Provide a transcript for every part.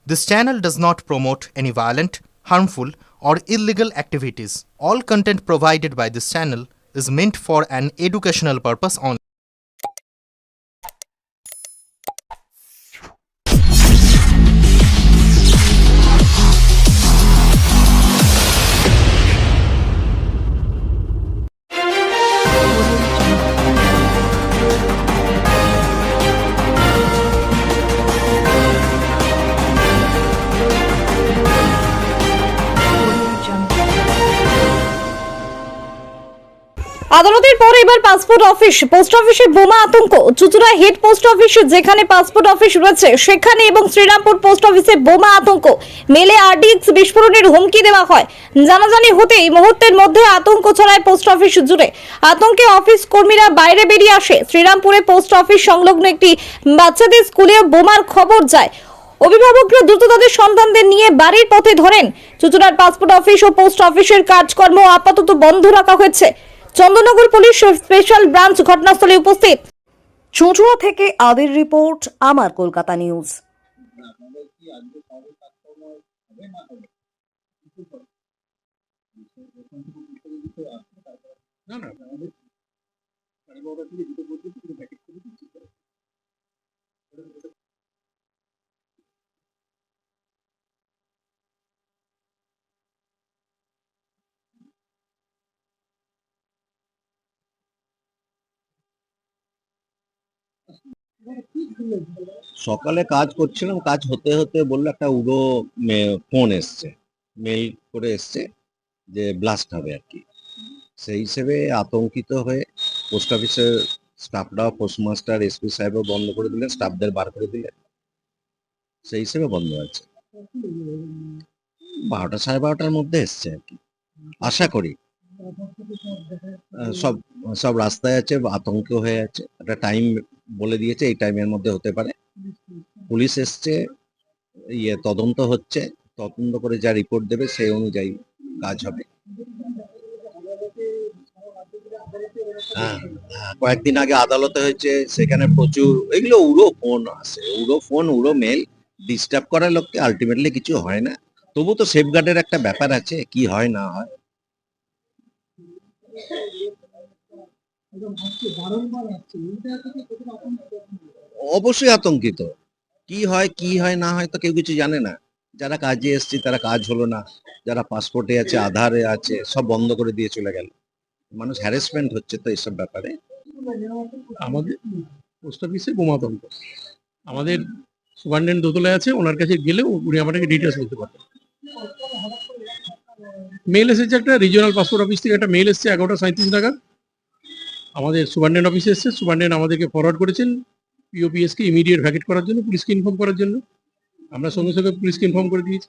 This channel does not promote any violent, harmful, or illegal activities. All content provided by this channel is meant for an educational purpose only. আদালতের পর এবার passport office, post অফিসে বোমা আতঙ্ক। চুঁচুড়া head post office, যেখানে passport office রয়েছে সেখানে এবং শ্রীরামপুর পোস্ট অফিসে বোমা আতঙ্ক। মেলে আরডিএক্স বিস্ফোরণের হুমকি দেওয়া হয়। জানাজানি হতেই মুহূর্তের মধ্যে আতঙ্ক ছড়ায় পোস্ট অফিস জুড়ে। আতঙ্কে অফিস কর্মীরা বাইরে বেরিয়ে আসে। শ্রীরামপুরে পোস্ট অফিস সংলগ্ন একটি বাচ্চাদের স্কুলে বোমার খবর যায়। অভিভাবকরা দ্রুত তাদের সন্তানদের নিয়ে বাড়ির পথে ধরেন। চুঁচুড়ার পাসপোর্ট অফিস ও পোস্ট অফিসের কাজকর্ম আপাতত বন্ধ রাখা হয়েছে। চন্দননগর পুলিশ স্পেশাল ব্রাঞ্চ ঘটনাস্থলে উপস্থিত। চুঁচুড়া থেকে আদির রিপোর্ট, আমার কলকাতা নিউজ। সকালে কাজ করছিলাম, কাজ হতে হতে বললো একটা উড়ো ফোন এসছে, মেল করে এসছে যে ব্লাস্ট হবে আর কি। সেই হিসেবে আতঙ্কিত হয়ে পোস্ট অফিসের স্টাফরাও, পোস্টমাস্টার, এসপি সাহেবও বন্ধ করে দিলেন, স্টাফদের বার করে দিলেন। সেই হিসেবে বন্ধ আছে। 12টা 12:30টার মধ্যে এসছে আর কি, আশা করি। সব সব রাস্তায় আছে, আতঙ্ক হয়ে আছে। একটা টাইম বলে দিয়েছে, এই টাইমের মধ্যে হতে পারে। পুলিশ এসছে, তদন্ত হচ্ছে, তদন্ত করে যা রিপোর্ট দেবে সেই অনুযায়ী কাজ হবে। হ্যাঁ, কয়েকদিন আগে আদালতে হয়েছে, সেখানে প্রচুর এগুলো উড়ো ফোন আসে, উড়ো ফোন, উড়ো মেল। ডিস্টার্ব করার লোককে আলটিমেটলি কিছু হয় না, তবু তো সেফগার্ডের একটা ব্যাপার আছে, কি হয় না হয়। অবশ্যই আতঙ্কিত। কি হয় না হয় তো কেউ কিছু জানে না। যারা কাজে এসছে তারা কাজ হলো না, যারা পাসপোর্টে আছে, আধারে আছে, সব বন্ধ করে দিয়ে চলে গেল। মানুষ হ্যারাসমেন্ট হচ্ছে তো এইসব ব্যাপারে। আমাদের পোস্ট অফিসে বোমাতঙ্ক, আমাদের সুপারিনটেন্ডেন্ট দোতলায় আছে, ওনার কাছে গেলে উনি আমাদেরকে ডিটেলস বলতে পারবেন। মেল এসেছে একটা রিজিওনাল পাসপোর্ট অফিস থেকে, একটা মেল এসেছে 11:37 নাগাদ। আমাদের সুপারিনটেন্ডেন্ট অফিসে এসেছে, সুপারিনটেন্ডেন্ট আমাদেরকে ফরওয়ার্ড করেছেন পিওপিএসকে ইমিডিয়েট ভ্যাকেট করার জন্য, পুলিশকে ইনফর্ম করার জন্য। আমরা সঙ্গে সঙ্গে পুলিশকে ইনফর্ম করে দিয়েছি।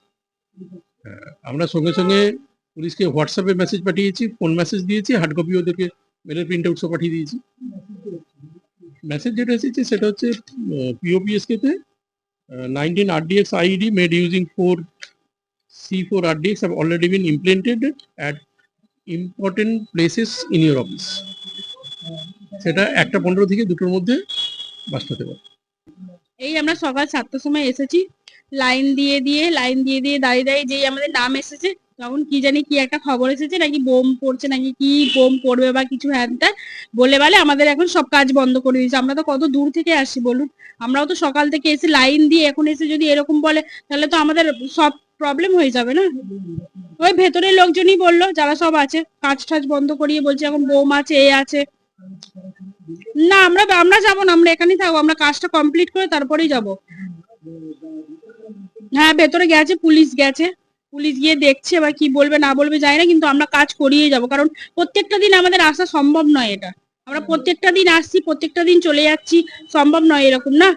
আমরা সঙ্গে সঙ্গে পুলিশকে হোয়াটসঅ্যাপে মেসেজ পাঠিয়েছি, ফোন মেসেজ দিয়েছি, হার্ড কপি ওদেরকে মেলের প্রিন্ট আউটসও পাঠিয়ে দিয়েছি। মেসেজ যেটা এসেছে সেটা হচ্ছে পিওপিএসকে তে 19 RDX IED made using 4 C4 RDX have already been implemented at important places in your office. সেটা 1:15 থেকে 2টোর মধ্যে বাস্ট হতে পারে। এই আমরা সকাল 7টার সময় এসেছি, লাইন দিয়ে দাঁড়িয়ে যেই আমাদের নাম এসেছে, তখন কি জানি কি একটা খবর এসেছে, নাকি বোম পড়ছে, নাকি কি বোম পড়বে বা কিছু হ্যানটা বলে আমাদের এখন সব কাজ বন্ধ করে দিয়েছে। আমরা তো কত দূর থেকে আসি বলুন, আমরাও তো সকাল থেকে এসে লাইন দিয়ে এখন এসে যদি এরকম বলে, তাহলে তো আমাদের সব প্রবলেম হয়ে যাবে না। ওই ভেতরের লোকজনই বললো, যারা সব আছে, কাজ টাজ বন্ধ করিয়ে বলছে এখন বোম আছে, এ আছে। না, আমরা যাবো না, আমরা এখানেই থাকবো, আমরা কাজটা কমপ্লিট করে তারপরেই যাব। হ্যাঁ, ভেতরে গেছে, পুলিশ গেছে, পুলিশ গিয়ে দেখছে, এবার কি বলবে না বলবে জানি না, কিন্তু আমরা কাজ করিয়ে যাব। কারণ প্রত্যেকটা দিন আমাদের আসা সম্ভব নয়, এটা আমরা প্রত্যেকটা দিন আসছি, প্রত্যেকটা দিন চলে যাচ্ছি, সম্ভব নয় এরকম না।